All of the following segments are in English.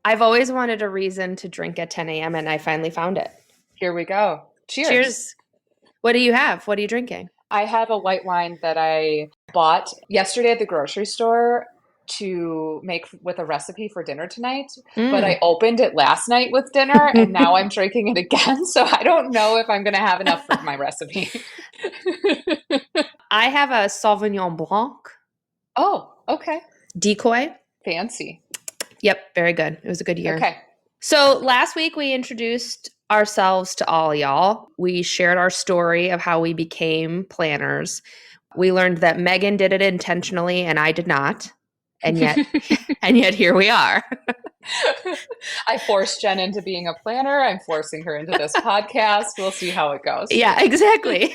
I've always wanted a reason to drink at 10 a.m. and I finally found it. Here we go. Cheers. Cheers. What do you have? What are you drinking? I have a white wine that I bought yesterday at the grocery store to make with a recipe for dinner tonight, but I opened it last night with dinner and now I'm drinking it again. So I don't know if I'm going to have enough for my recipe. I have a Sauvignon Blanc. Oh, okay. Decoy. Fancy. Yep, very good. It was a good year. Okay. So last week we introduced ourselves to all y'all. We shared our story of how we became planners. We learned that Megan did it intentionally and I did not. And yet here we are. I forced Jen into being a planner. I'm forcing her into this podcast. We'll see how it goes. Yeah, exactly.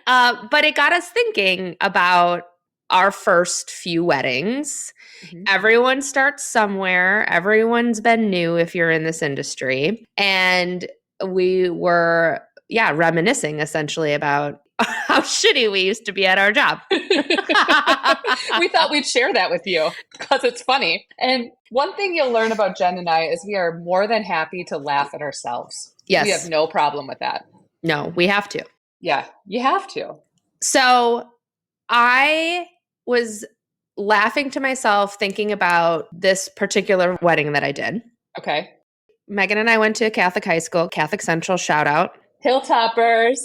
But it got us thinking about our first few weddings. Mm-hmm. Everyone starts somewhere. Everyone's been new if you're in this industry. And we were, reminiscing essentially about how shitty we used to be at our job. We thought we'd share that with you because it's funny. And one thing you'll learn about Jen and I is we are more than happy to laugh at ourselves. Yes. We have no problem with that. No, we have to. Yeah, you have to. So I was laughing to myself thinking about this particular wedding that I did. Okay. Megan and I went to Catholic high school, Catholic Central, shout out. Hilltoppers.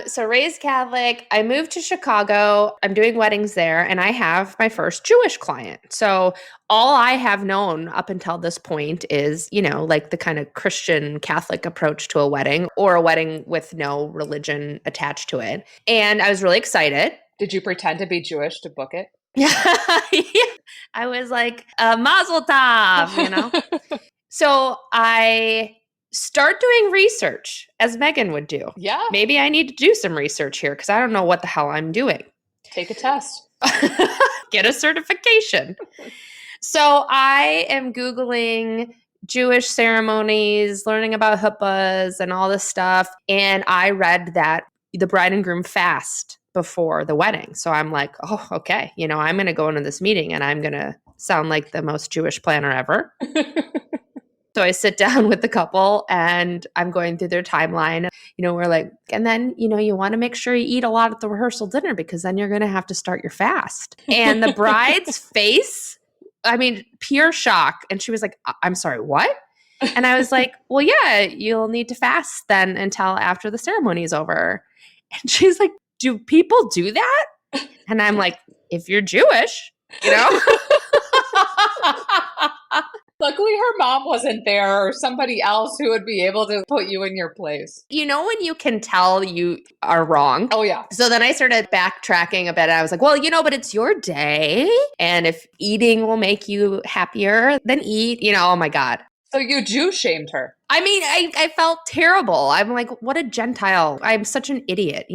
So raised Catholic, I moved to Chicago. I'm doing weddings there and I have my first Jewish client. So all I have known up until this point is, like the kind of Christian Catholic approach to a wedding or a wedding with no religion attached to it. And I was really excited. Did you pretend to be Jewish to book it? Yeah. I was like, Mazel Tov, So I start doing research as Megan would do. Yeah. Maybe I need to do some research here because I don't know what the hell I'm doing. Take a test. Get a certification. So I am Googling Jewish ceremonies, learning about huppahs and all this stuff. And I read that the bride and groom fast before the wedding. So I'm like, oh, okay. I'm going to go into this meeting and I'm going to sound like the most Jewish planner ever. So I sit down with the couple and I'm going through their timeline. We're like, and then, you want to make sure you eat a lot at the rehearsal dinner because then you're going to have to start your fast. And the bride's face, pure shock. And she was like, I'm sorry, what? And I was like, well, yeah, you'll need to fast then until after the ceremony is over. And she's like, do people do that? And I'm like, if you're Jewish, Luckily, her mom wasn't there or somebody else who would be able to put you in your place. When you can tell you are wrong. Oh, yeah. So then I started backtracking a bit. I was like, well, but it's your day. And if eating will make you happier, then eat, oh my God. So you Jew shamed her. I felt terrible. I'm like, what a Gentile. I'm such an idiot,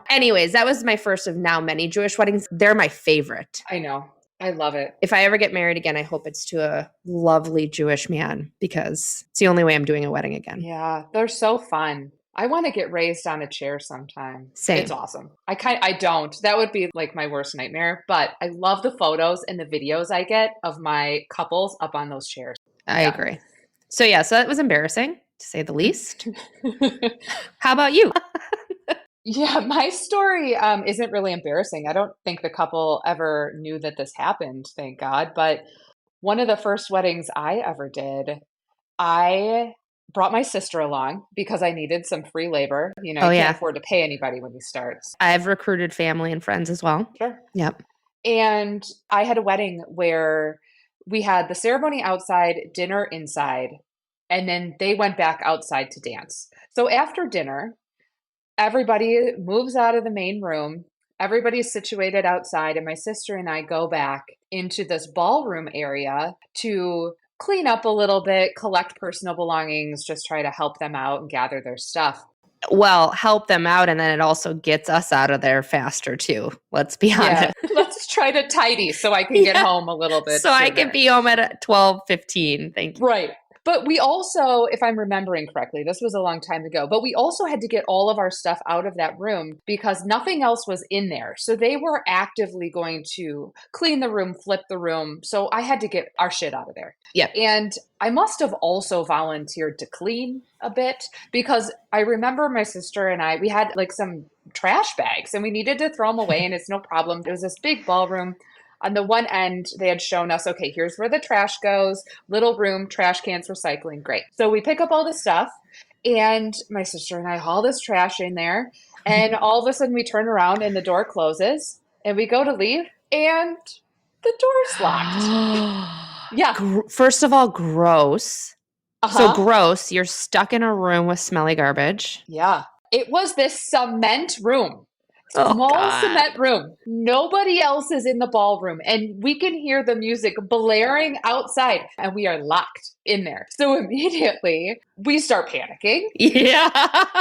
Anyways, that was my first of now many Jewish weddings. They're my favorite. I know. I love it. If I ever get married again, I hope it's to a lovely Jewish man because it's the only way I'm doing a wedding again. Yeah, they're so fun. I want to get raised on a chair sometime. Same. It's awesome. I don't. That would be like my worst nightmare, but I love the photos and the videos I get of my couples up on those chairs. I agree. So that was embarrassing to say the least. How about you? Yeah, my story isn't really embarrassing. I don't think the couple ever knew that this happened, thank God. But one of the first weddings I ever did, I brought my sister along because I needed some free labor. You can't afford to pay anybody when you start. I've recruited family and friends as well. Sure. Yep. And I had a wedding where we had the ceremony outside, dinner inside, and then they went back outside to dance. So after dinner, everybody moves out of the main room. Everybody's situated outside, and my sister and I go back into this ballroom area to clean up a little bit, collect personal belongings, just try to help them out and gather their stuff. Well, help them out, and then it also gets us out of there faster too. Let's be honest. Let's try to tidy so I can get home a little bit so sooner. I can be home at 12:15. Thank you. Right. But we also, if I'm remembering correctly, this was a long time ago, but we also had to get all of our stuff out of that room because nothing else was in there. So they were actively going to clean the room, flip the room. So I had to get our shit out of there. Yeah. And I must have also volunteered to clean a bit because I remember my sister and I, we had like some trash bags and we needed to throw them away, and it's no problem. It was this big ballroom. On the one end, they had shown us, okay, here's where the trash goes, little room, trash cans, recycling. Great. So we pick up all the stuff, and my sister and I haul this trash in there. And all of a sudden, we turn around and the door closes, and we go to leave, and the door's locked. Yeah. First of all, gross. Uh-huh. So gross. You're stuck in a room with smelly garbage. Yeah. It was this cement room. Small God. cement room. Nobody else is in the ballroom, and we can hear the music blaring outside, and we are locked in there. So immediately we start panicking. Yeah.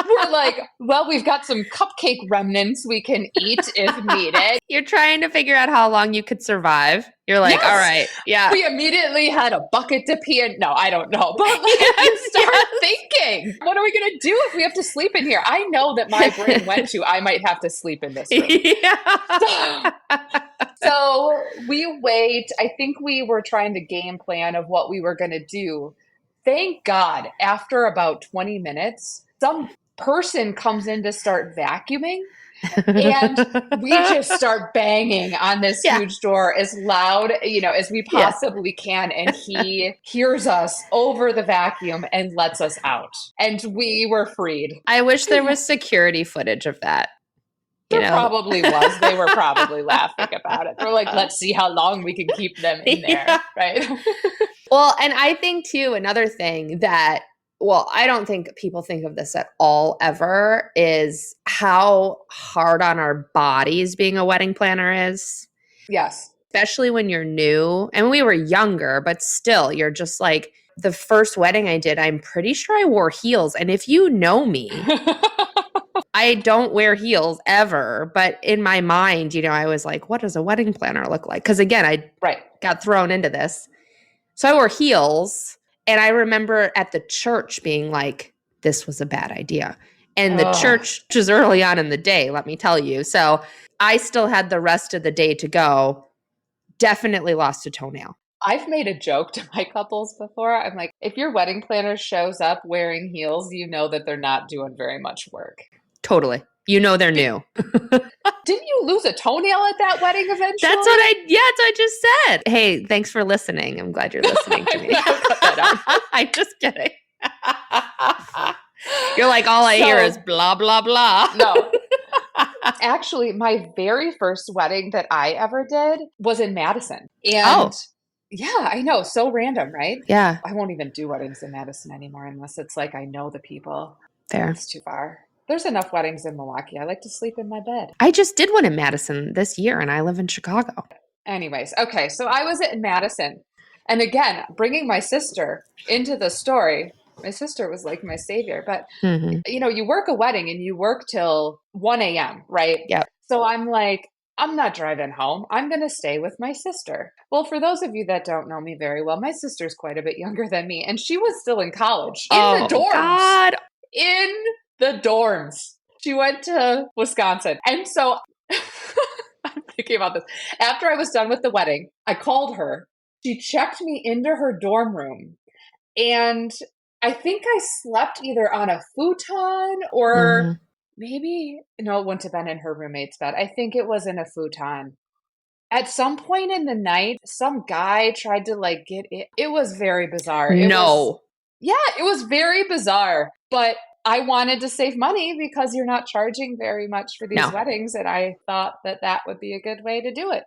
We're like, well, we've got some cupcake remnants we can eat if needed. You're trying to figure out how long you could survive. You're like, Yes. all right, yeah. We immediately had a bucket to pee in. No, I don't know. But like, you start thinking, what are we going to do if we have to sleep in here? I know that my brain went to, I might have to sleep in this room. Yeah. So we wait. I think we were trying to game plan of what we were going to do. Thank God, after about 20 minutes, some person comes in to start vacuuming. And we just start banging on this huge door as loud, as we possibly can. And he hears us over the vacuum and lets us out. And we were freed. I wish there was security footage of that. There probably was. They were probably laughing about it. They're like, let's see how long we can keep them in there. Right. Well, and I think too, another thing that, well, I don't think people think of this at all ever, is how hard on our bodies being a wedding planner is. Yes. Especially when you're new. And we were younger, but still, you're just like, the first wedding I did, I'm pretty sure I wore heels. And if you know me, I don't wear heels ever. But in my mind, I was like, what does a wedding planner look like? Because again, I got thrown into this. So I wore heels. And I remember at the church being like, this was a bad idea. And the church was early on in the day, let me tell you. So I still had the rest of the day to go. Definitely lost a toenail. I've made a joke to my couples before. I'm like, if your wedding planner shows up wearing heels, you know that they're not doing very much work. Totally. They're new. Didn't you lose a toenail at that wedding eventually? That's what I just said. Hey, thanks for listening. I'm glad you're listening to me. I'm just kidding. You're like, all I hear is blah, blah, blah. No. Actually, my very first wedding that I ever did was in Madison. And yeah, I know. So random, right? Yeah. I won't even do weddings in Madison anymore unless it's like I know the people. Fair. It's too far. There's enough weddings in Milwaukee. I like to sleep in my bed. I just did one in Madison this year, and I live in Chicago. Anyways, okay. So I was in Madison. And again, bringing my sister into the story. My sister was like my savior. But, you work a wedding and you work till 1 a.m., right? Yep. So I'm like, I'm not driving home. I'm going to stay with my sister. Well, for those of you that don't know me very well, my sister's quite a bit younger than me. And she was still in college. In the dorms. God. In the dorms. She went to Wisconsin. And so I'm thinking about this. After I was done with the wedding, I called her. She checked me into her dorm room. And I think I slept either on a futon or maybe, no, it wouldn't have been in her roommate's bed. I think it was in a futon. At some point in the night, some guy tried to get it. It was very bizarre. It was very bizarre. But I wanted to save money because you're not charging very much for these weddings. And I thought that would be a good way to do it.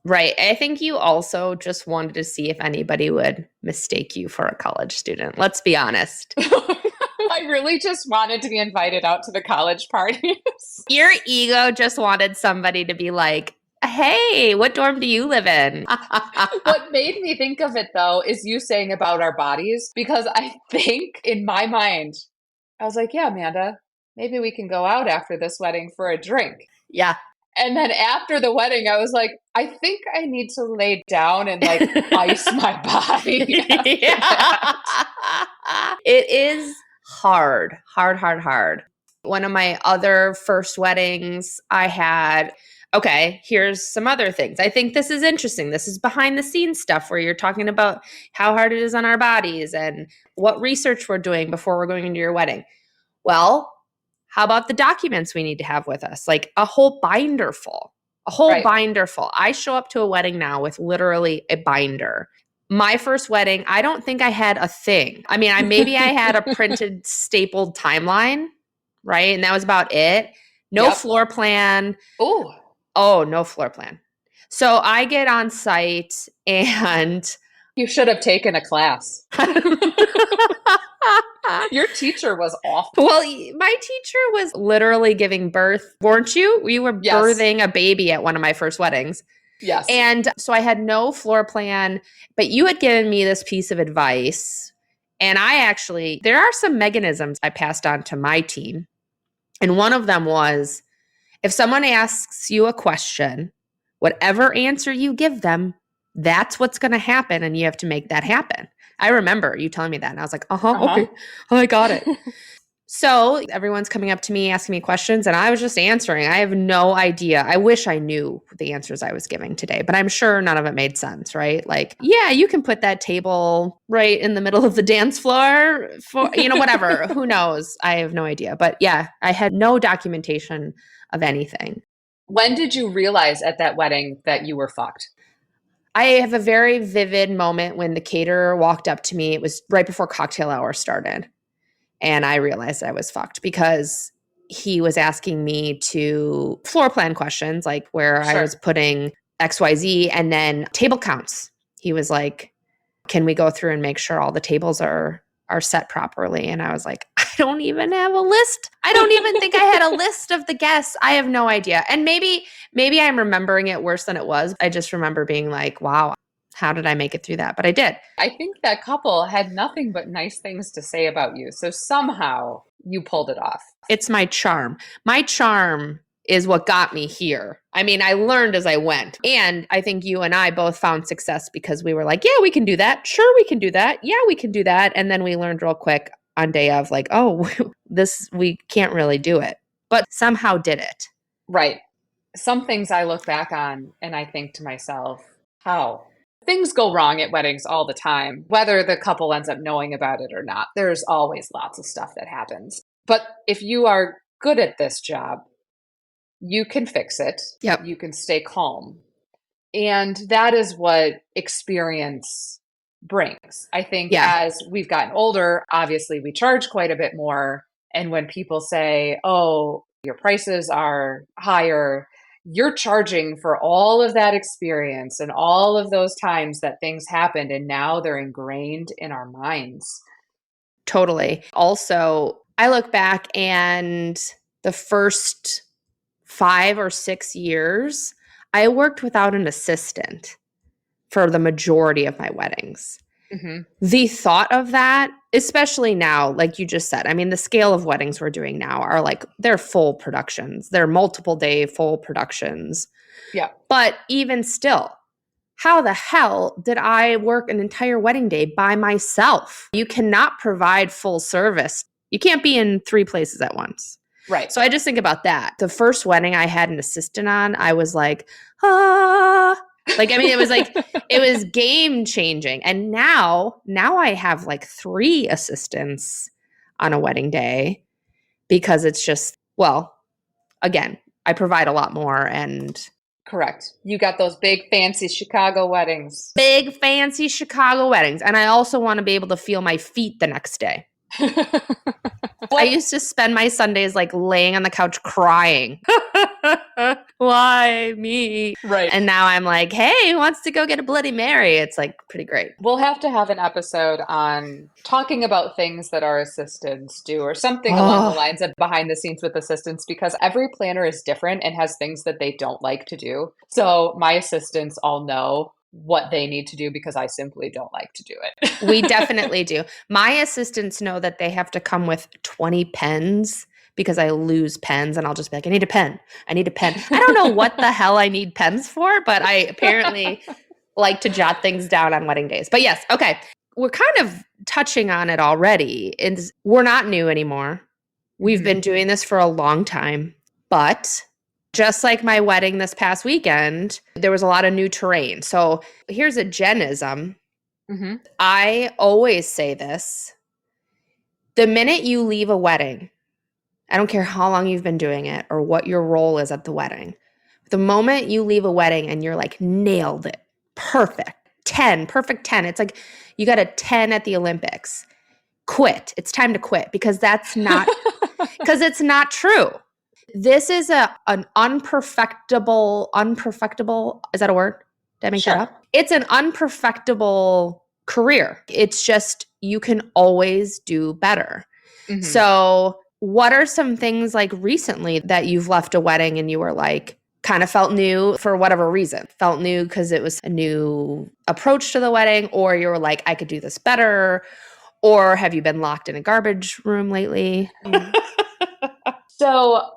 Right. I think you also just wanted to see if anybody would mistake you for a college student. Let's be honest. I really just wanted to be invited out to the college parties. Your ego just wanted somebody to be like, hey, what dorm do you live in? What made me think of it, though, is you saying about our bodies, because I think in my mind, I was like, yeah, Amanda, maybe we can go out after this wedding for a drink. Yeah. And then after the wedding, I was like, I think I need to lay down and like ice my body after that. It is hard. One of my other first weddings I had, okay, here's some other things. I think this is interesting. This is behind the scenes stuff where you're talking about how hard it is on our bodies and what research we're doing before we're going into your wedding. Well, how about the documents we need to have with us? Like a whole binder full. Right. Binder full. I show up to a wedding now with literally a binder. My first wedding, I don't think I had a thing. I mean, maybe I had a printed, stapled timeline, right? And that was about it. No floor plan. Oh, no floor plan. So I get on site and you should have taken a class. Your teacher was awful. Well, my teacher was literally giving birth, weren't you? You were birthing a baby at one of my first weddings. Yes. And so I had no floor plan, but you had given me this piece of advice. And there are some mechanisms I passed on to my team. And one of them was, if someone asks you a question, whatever answer you give them, that's what's going to happen. And you have to make that happen. I remember you telling me that. And I was like, okay. Oh, I got it. So everyone's coming up to me, asking me questions, and I was just answering. I have no idea. I wish I knew the answers I was giving today, but I'm sure none of it made sense, right? Like, yeah, you can put that table right in the middle of the dance floor for, whatever. Who knows? I have no idea. But yeah, I had no documentation of anything. When did you realize at that wedding that you were fucked? I have a very vivid moment when the caterer walked up to me. It was right before cocktail hour started. And I realized I was fucked because he was asking me to floor plan questions, like where I was putting XYZ, and then table counts. He was like, can we go through and make sure all the tables are set properly? And I was like, I don't even have a list. I don't even think I had a list of the guests. I have no idea. And maybe I'm remembering it worse than it was. I just remember being like, wow, how did I make it through that? But I did. I think that couple had nothing but nice things to say about you. So somehow you pulled it off. It's my charm. My charm is what got me here. I mean, I learned as I went. And I think you and I both found success because we were like, yeah, we can do that. Sure, we can do that. Yeah, we can do that. And then we learned real quick on day of like, oh, we can't really do it. But somehow did it. Right. Some things I look back on and I think to myself, how? Things go wrong at weddings all the time, whether the couple ends up knowing about it or not. There's always lots of stuff that happens. But if you are good at this job, you can fix it. Yep. You can stay calm. And that is what experience brings. I think as we've gotten older, obviously we charge quite a bit more. And when people say, oh, your prices are higher, you're charging for all of that experience and all of those times that things happened, and now they're ingrained in our minds. Totally. Also, I look back and the first 5 or 6 years, I worked without an assistant for the majority of my weddings. Mm-hmm. The thought of that, especially now, like you just said, I mean, the scale of weddings we're doing now are like, they're full productions. They're multiple day full productions. Yeah. But even still, how the hell did I work an entire wedding day by myself? You cannot provide full service. You can't be in 3 places at once. Right. So I just think about that. The first wedding I had an assistant on, I was like, ah. Like, I mean, it was like, it was game changing. And now I have like 3 assistants on a wedding day because it's just, well, again, I provide a lot more and. Correct. You got those big fancy Chicago weddings. Big fancy Chicago weddings. And I also want to be able to feel my feet the next day. I used to spend my Sundays like laying on the couch crying. Why me? Right. And now I'm like, hey, who wants to go get a Bloody Mary? It's like pretty great. We'll have to have an episode on talking about things that our assistants do or something along the lines of behind the scenes with assistants, because every planner is different and has things that they don't like to do. So my assistants all know what they need to do because I simply don't like to do it. We definitely do. My assistants know that they have to come with 20 pens because I lose pens and I'll just be like, I need a pen. I need a pen. I don't know what the hell I need pens for, but I apparently like to jot things down on wedding days. But yes, okay. We're kind of touching on it already. We're not new anymore. We've been doing this for a long time. But just like my wedding this past weekend, there was a lot of new terrain. So here's a Jenism. I always say this. The minute you leave a wedding, I don't care how long you've been doing it or what your role is at the wedding. The moment you leave a wedding and you're like, nailed it, perfect, 10, perfect 10. It's like you got a 10 at the Olympics. Quit. It's time to quit because it's not true. This is an unperfectible, is that a word? Did I make that up? It's an unperfectible career. It's just, you can always do better. So what are some things like recently that you've left a wedding and you were like, kind of felt new for whatever reason? Felt new because it was a new approach to the wedding, or you were like, I could do this better, or have you been locked in a garbage room lately? So,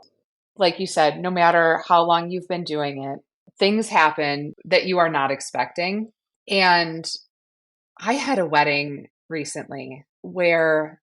like you said, no matter how long you've been doing it, things happen that you are not expecting. And I had a wedding recently where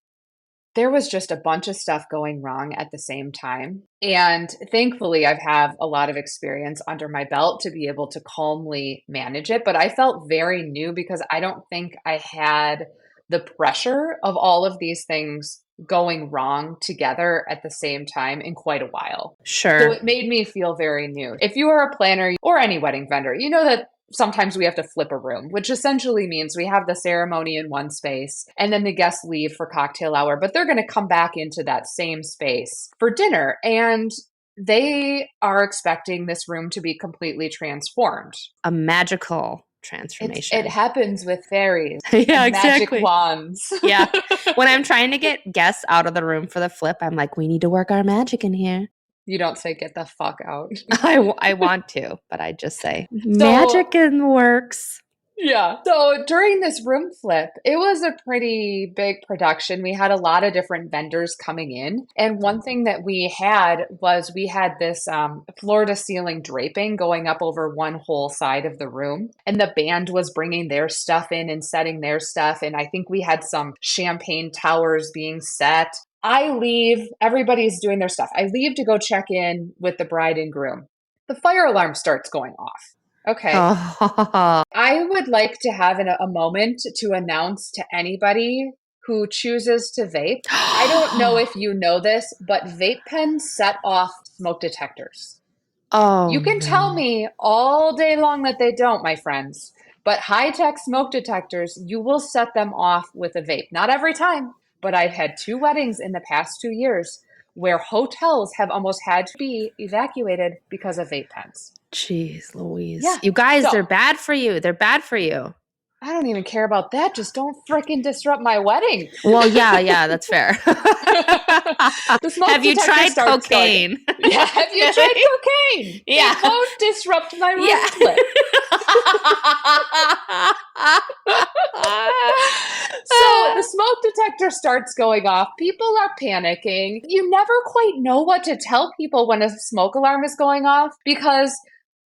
there was just a bunch of stuff going wrong at the same time. And thankfully, I've had a lot of experience under my belt to be able to calmly manage it. But I felt very new because I don't think I had the pressure of all of these things going wrong together at the same time in quite a while. Sure. So it made me feel very new. If you are a planner or any wedding vendor, you know that sometimes we have to flip a room, which essentially means we have the ceremony in one space and then the guests leave for cocktail hour, but they're going to come back into that same space for dinner. And they are expecting this room to be completely transformed. A magical transformation. It happens with fairies. Yeah, and exactly. Magic wands. Yeah. When I'm trying to get guests out of the room for the flip, I'm like, we need to work our magic in here. You don't say get the fuck out. I want to, but I just say magic in the works. Yeah. So during this room flip, it was a pretty big production. We had a lot of different vendors coming in. And one thing that we had was we had this floor to ceiling draping going up over one whole side of the room. And the band was bringing their stuff in and setting their stuff. And I think we had some champagne towers being set. I leave, everybody's doing their stuff. I leave to go check in with the bride and groom. The fire alarm starts going off. Okay. I would like to have a moment to announce to anybody who chooses to vape. I don't know if you know this, but vape pens set off smoke detectors. Oh, you can tell me all day long that they don't, my friends, but high-tech smoke detectors, you will set them off with a vape. Not every time, but I've had 2 weddings in the past 2 years where hotels have almost had to be evacuated because of vape pens. Jeez Louise. Yeah. You guys, they're bad for you. They're bad for you. I don't even care about that. Just don't freaking disrupt my wedding. Well, yeah, that's fair. Have you tried cocaine? Yeah, have you tried cocaine? Yeah. It won't disrupt my room flip. So the smoke detector starts going off. People are panicking. You never quite know what to tell people when a smoke alarm is going off, because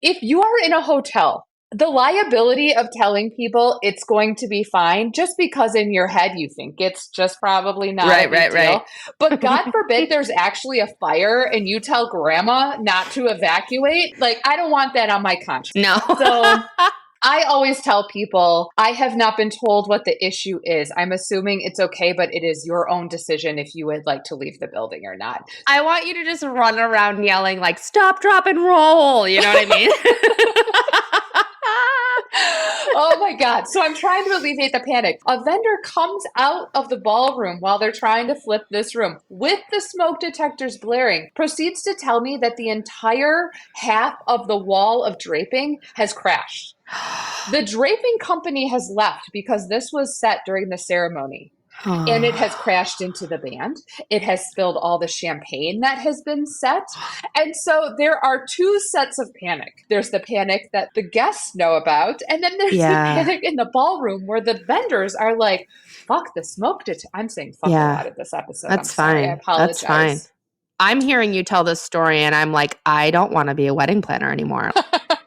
if you are in a hotel, the liability of telling people it's going to be fine just because in your head you think it's just probably not a big deal. But God forbid there's actually a fire and you tell grandma not to evacuate. Like, I don't want that on my conscience. No. So I always tell people, I have not been told what the issue is. I'm assuming it's okay, but it is your own decision if you would like to leave the building or not. I want you to just run around yelling like, stop, drop, and roll. You know what I mean? Oh my God. So I'm trying to alleviate the panic. A vendor comes out of the ballroom while they're trying to flip this room with the smoke detectors blaring, proceeds to tell me that the entire half of the wall of draping has crashed. The draping company has left because this was set during the ceremony. And it has crashed into the band. It has spilled all the champagne that has been set. And so there are 2 sets of panic. There's the panic that the guests know about. And then there's the panic in the ballroom where the vendors are like, fuck the smoke detector. I'm saying fuck a lot of this episode. That's I'm sorry. fine. I apologize. That's fine. I'm hearing you tell this story and I'm like, I don't want to be a wedding planner anymore.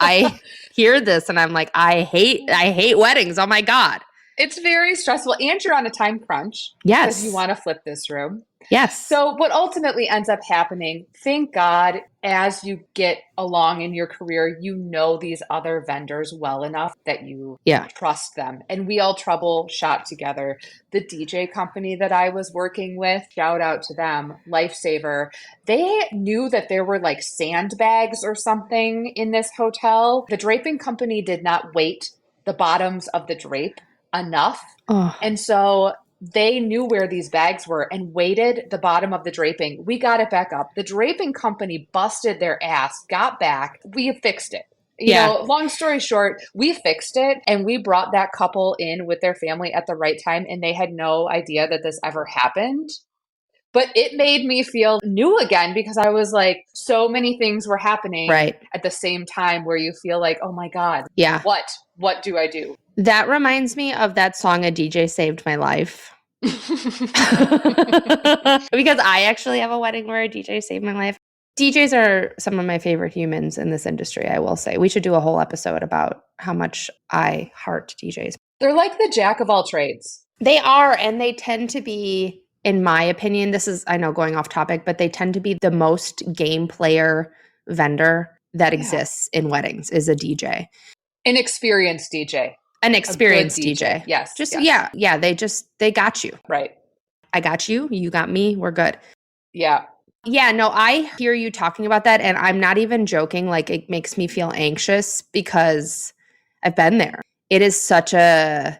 I hear this and I'm like, I hate weddings. Oh my God. It's very stressful, and you're on a time crunch because you Yes. want to flip this room. Yes. So what ultimately ends up happening, thank God, as you get along in your career, you know these other vendors well enough that you trust them. And we all troubleshot together. The DJ company that I was working with, shout out to them, Lifesaver, they knew that there were like sandbags or something in this hotel. The draping company did not weight the bottoms of the drape enough. Oh. And so they knew where these bags were and weighted the bottom of the draping. We got it back up. The draping company busted their ass, got back. We fixed it. You know, long story short, we fixed it and we brought that couple in with their family at the right time, and they had no idea that this ever happened. But it made me feel new again because I was like, so many things were happening at the same time where you feel like, oh my God, what do I do? That reminds me of that song, A DJ Saved My Life. Because I actually have a wedding where a DJ saved my life. DJs are some of my favorite humans in this industry, I will say. We should do a whole episode about how much I heart DJs. They're like the jack of all trades. They are, and they tend to be, in my opinion, this is, I know, going off topic, but they tend to be the most game player vendor that exists in weddings is a DJ. An experienced DJ. An experienced DJ. Yes. They got you. Right. I got you. You got me. We're good. Yeah. Yeah, no, I hear you talking about that, and I'm not even joking. Like, it makes me feel anxious because I've been there. It is such a,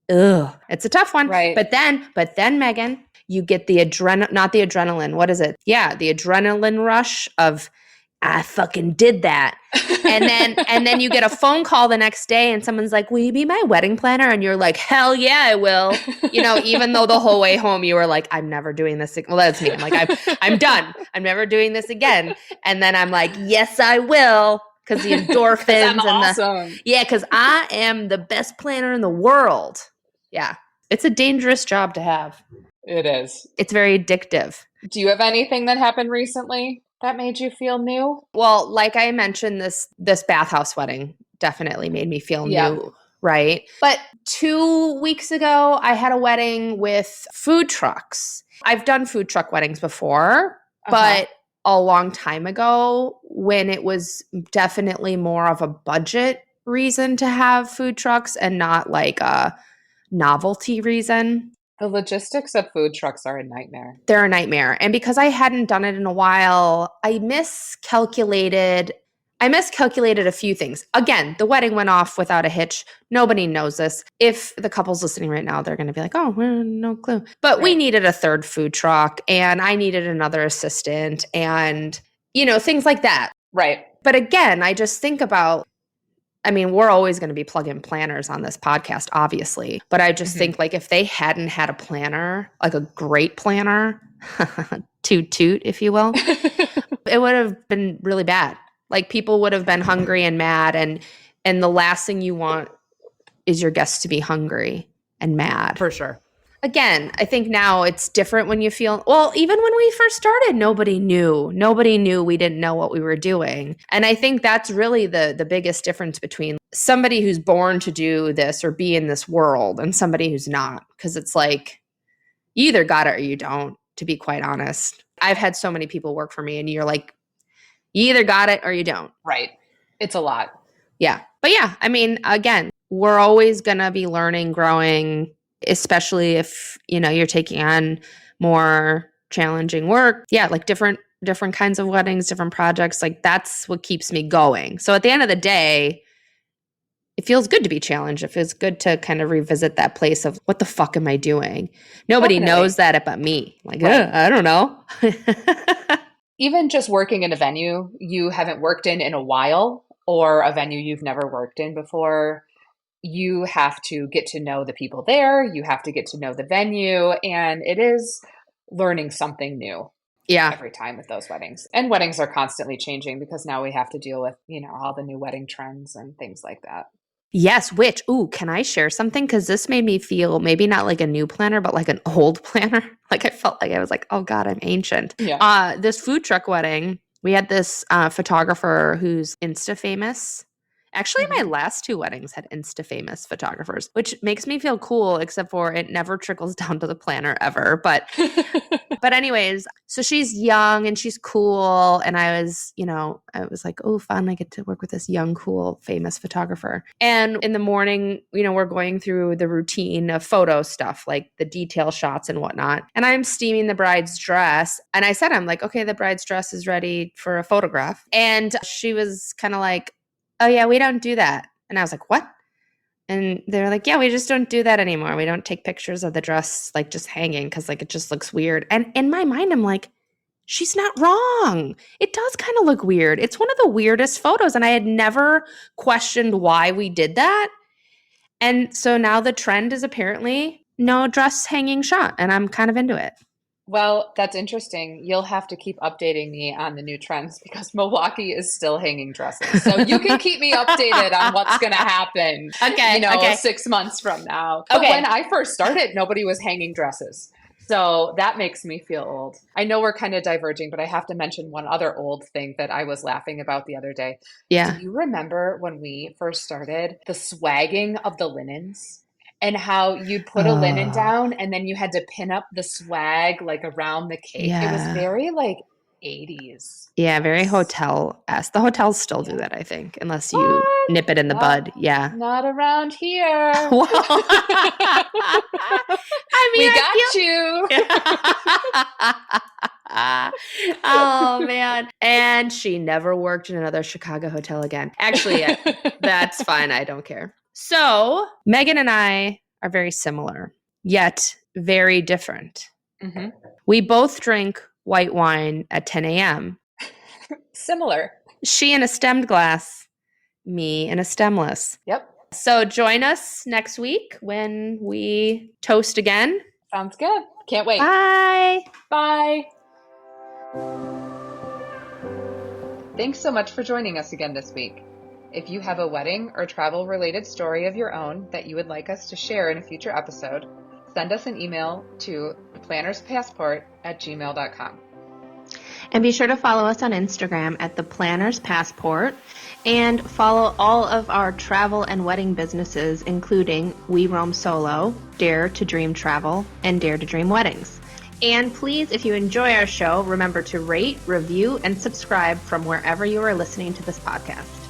it's a tough one. Right. But then, Megan, you get the not the adrenaline. What is it? Yeah, the adrenaline rush of, I fucking did that. And then you get a phone call the next day and someone's like, will you be my wedding planner? And you're like, hell yeah, I will. You know, even though the whole way home you were like, I'm never doing this. Well, that's me. I'm like, I'm done. I'm never doing this again. And then I'm like, yes, I will. Because the endorphins because I am the best planner in the world. Yeah. It's a dangerous job to have. It is. It's very addictive. Do you have anything that happened recently that made you feel new? Well, like I mentioned, this bathhouse wedding definitely made me feel new, right? But 2 weeks ago, I had a wedding with food trucks. I've done food truck weddings before, but a long time ago when it was definitely more of a budget reason to have food trucks and not like a novelty reason. The logistics of food trucks are a nightmare. They're a nightmare. And because I hadn't done it in a while, I miscalculated a few things. Again, the wedding went off without a hitch. Nobody knows this. If the couple's listening right now, they're going to be like, oh, we're no clue. But we needed a third food truck and I needed another assistant and, you know, things like that. Right. But again, I just think about, I mean, we're always going to be plug-in planners on this podcast, obviously. But I just think, like, if they hadn't had a planner, like a great planner, toot, if you will, it would have been really bad. Like, people would have been hungry and mad. And the last thing you want is your guests to be hungry and mad. For sure. Again, I think now it's different when you feel, well, even when we first started, nobody knew. Nobody knew we didn't know what we were doing. And I think that's really the biggest difference between somebody who's born to do this or be in this world and somebody who's not. Because it's like, you either got it or you don't, to be quite honest. I've had so many people work for me and you're like, you either got it or you don't. Right. It's a lot. Yeah. But yeah, I mean, again, we're always going to be learning, growing, especially if, you know, you're taking on more challenging work. Yeah, like different kinds of weddings, different projects. Like that's what keeps me going. So at the end of the day, it feels good to be challenged. It feels good to kind of revisit that place of what the fuck am I doing? Nobody knows that but me. Like, I don't know. Even just working in a venue you haven't worked in a while or a venue you've never worked in before, you have to get to know the people there. You have to get to know the venue. And it is learning something new every time with those weddings. And weddings are constantly changing because now we have to deal with, you know, all the new wedding trends and things like that. Yes, which, can I share something? Because this made me feel maybe not like a new planner, but like an old planner. Like I felt like I was like, oh God, I'm ancient. Yeah. This food truck wedding, we had this photographer who's Insta famous. Actually, my last 2 weddings had Insta famous photographers, which makes me feel cool, except for it never trickles down to the planner ever. But anyways, so she's young and she's cool. And I was like, oh, fun. I get to work with this young, cool, famous photographer. And in the morning, we're going through the routine of photo stuff, like the detail shots and whatnot. And I'm steaming the bride's dress. And I said, I'm like, okay, the bride's dress is ready for a photograph. And she was kind of like, oh yeah, we don't do that. And I was like, what? And they were like, yeah, we just don't do that anymore. We don't take pictures of the dress like just hanging because like it just looks weird. And in my mind, I'm like, she's not wrong. It does kind of look weird. It's one of the weirdest photos. And I had never questioned why we did that. And so now the trend is apparently no dress hanging shot. And I'm kind of into it. Well, that's interesting. You'll have to keep updating me on the new trends because Milwaukee is still hanging dresses. So you can keep me updated on what's going to happen, Okay. 6 months from now. But Okay. when I first started, nobody was hanging dresses. So that makes me feel old. I know we're kind of diverging, but I have to mention one other old thing that I was laughing about the other day. Yeah. Do you remember when we first started the swagging of the linens? And how you'd put a linen down and then you had to pin up the swag like around the cake. Yeah. It was very like 80s. Yeah, very hotel-esque. The hotels still do that, I think, unless you nip it in the bud. Yeah. Not around here. Well, we got you. Oh, man. And she never worked in another Chicago hotel again. Actually, that's fine. I don't care. So Megan and I are very similar, yet very different. Mm-hmm. We both drink white wine at 10 a.m. Similar. She in a stemmed glass, me in a stemless. Yep. So join us next week when we toast again. Sounds good. Can't wait. Bye. Bye. Thanks so much for joining us again this week. If you have a wedding or travel-related story of your own that you would like us to share in a future episode, send us an email to theplannerspassport@gmail.com. And be sure to follow us on Instagram at The Planner's Passport and follow all of our travel and wedding businesses, including We Roam Solo, Dare to Dream Travel, and Dare to Dream Weddings. And please, if you enjoy our show, remember to rate, review, and subscribe from wherever you are listening to this podcast.